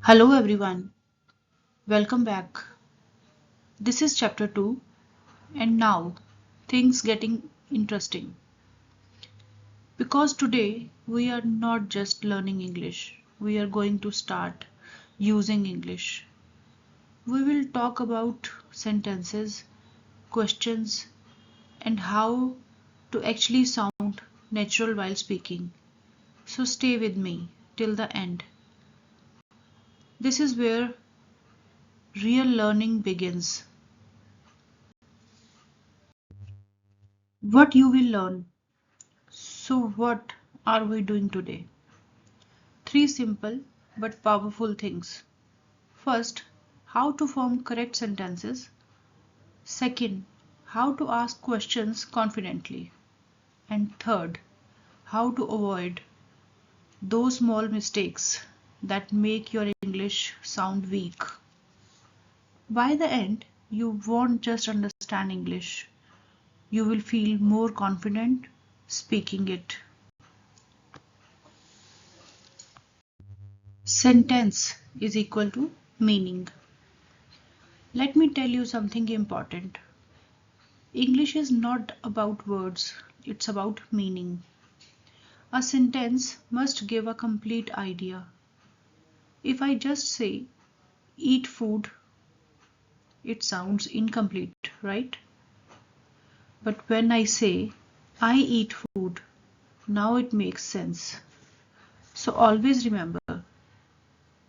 Hello everyone, welcome back. This is chapter 2 and now things getting interesting because today we are not just learning English, we are going to start using English. We will talk about sentences, questions and how to actually sound natural while speaking. So stay with me till the end. This is where real learning begins. What you will learn. So, what are we doing today? Three simple but powerful things. First, how to form correct sentences. Second, how to ask questions confidently. And third, how to avoid those small mistakes that make your English sound weak. By the end, you won't just understand English, you will feel more confident speaking it. Sentence is equal to meaning. Let me tell you something important. English is not about words, it's about meaning. A sentence must give a complete idea. If I just say, eat food, it sounds incomplete, right? But when I say, I eat food, now it makes sense. So always remember,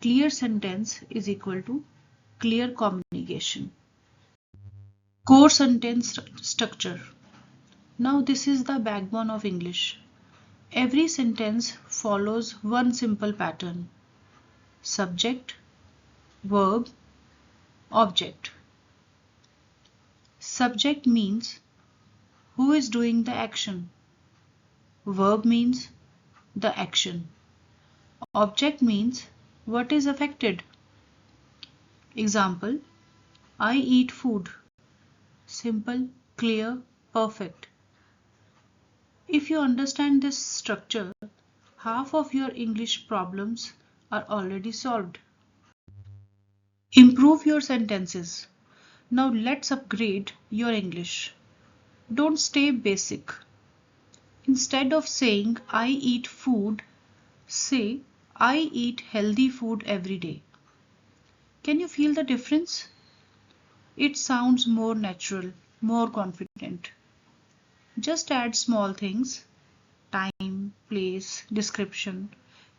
clear sentence is equal to clear communication. Core sentence structure. Now this is the backbone of English. Every sentence follows one simple pattern: subject, verb, object. Subject means who is doing the action. Verb means the action. Object means what is affected. Example: I eat food. Simple, clear, perfect. If you understand this structure, half of your English problems are already solved. Improve your sentences. Now let's upgrade your English. Don't stay basic. Instead of saying I eat food, say I eat healthy food every day. Can you feel the difference? It sounds more natural, more confident. Just add small things: time, place, description,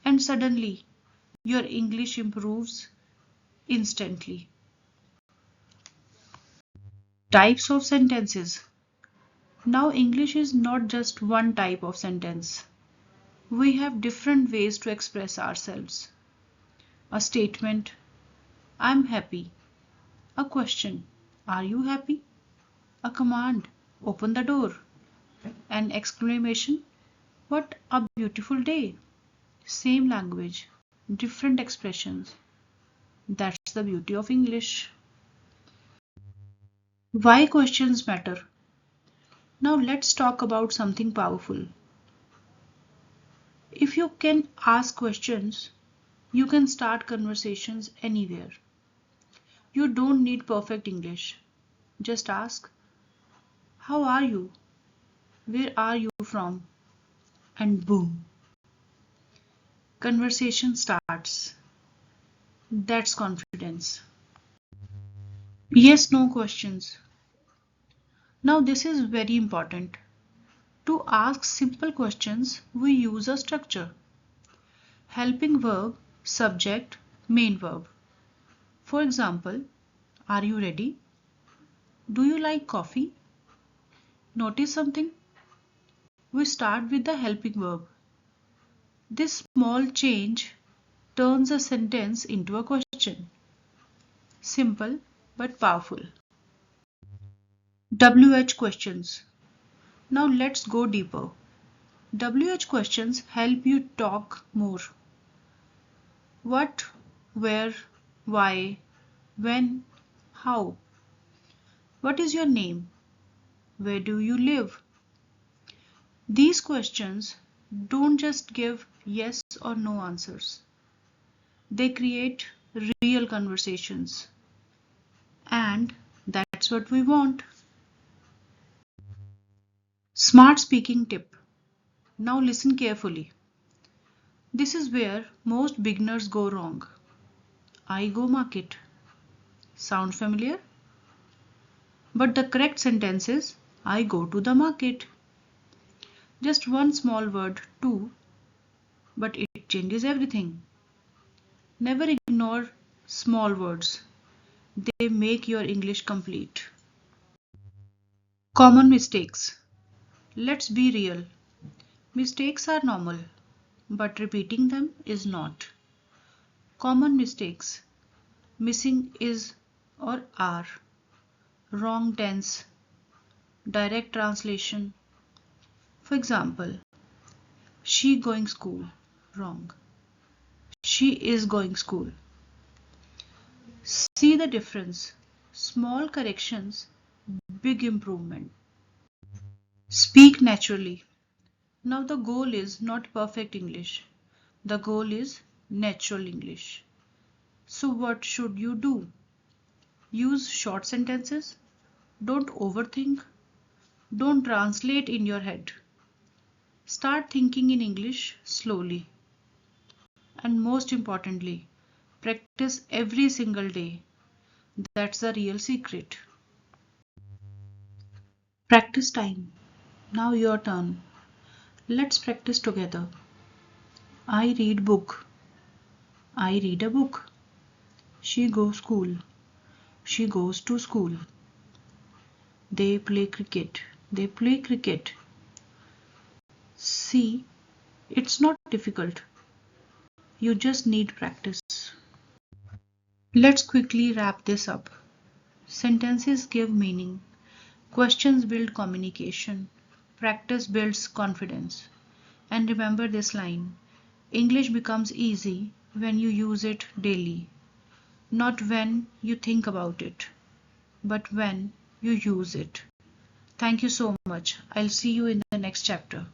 and suddenly your English improves instantly. Types of sentences. Now English is not just one type of sentence. We have different ways to express ourselves. A statement, I'm happy. A question, are you happy? A command, open the door. An exclamation, what a beautiful day. Same language, different expressions. That's the beauty of English. Why questions matter? Now let's talk about something powerful. If you can ask questions, you can start conversations anywhere. You don't need perfect English. Just ask, how are you? Where are you from? And boom, conversation starts. That's confidence. Yes, no questions. Now, this is very important. To ask simple questions, we use a structure: helping verb, subject, main verb. For example, are you ready? Do you like coffee? Notice something? We start with the helping verb. This small change turns a sentence into a question. Simple but powerful. WH questions. Now let's go deeper. WH questions help you talk more. What, where, why, when, how. What is your name? Where do you live? These questions don't just give yes or no answers. They create real conversations. And that's what we want. Smart speaking tip. Now listen carefully. This is where most beginners go wrong. I go market. Sound familiar? But the correct sentence is I go to the market. Just one small word, to, but it changes everything. Never ignore small words. They make your English complete. Common mistakes. Let's be real. Mistakes are normal, but repeating them is not. Common mistakes. Missing is or are. Wrong tense. Direct translation. For example, she going school. Wrong. She is going school. See the difference. Small corrections, big improvement. Speak naturally. Now the goal is not perfect English. The goal is natural English. So what should you do? Use short sentences. Don't overthink. Don't translate in your head. Start thinking in English slowly. And most importantly, practice every single day. That's the real secret. Practice time. Now your turn. Let's practice together. I read book. I read a book. She goes school. She goes to school. They play cricket. They play cricket. See, it's not difficult. You just need practice. Let's quickly wrap this up. Sentences give meaning. Questions build communication. Practice builds confidence. And remember this line: English becomes easy when you use it daily. Not when you think about it, but when you use it. Thank you so much. I'll see you in the next chapter.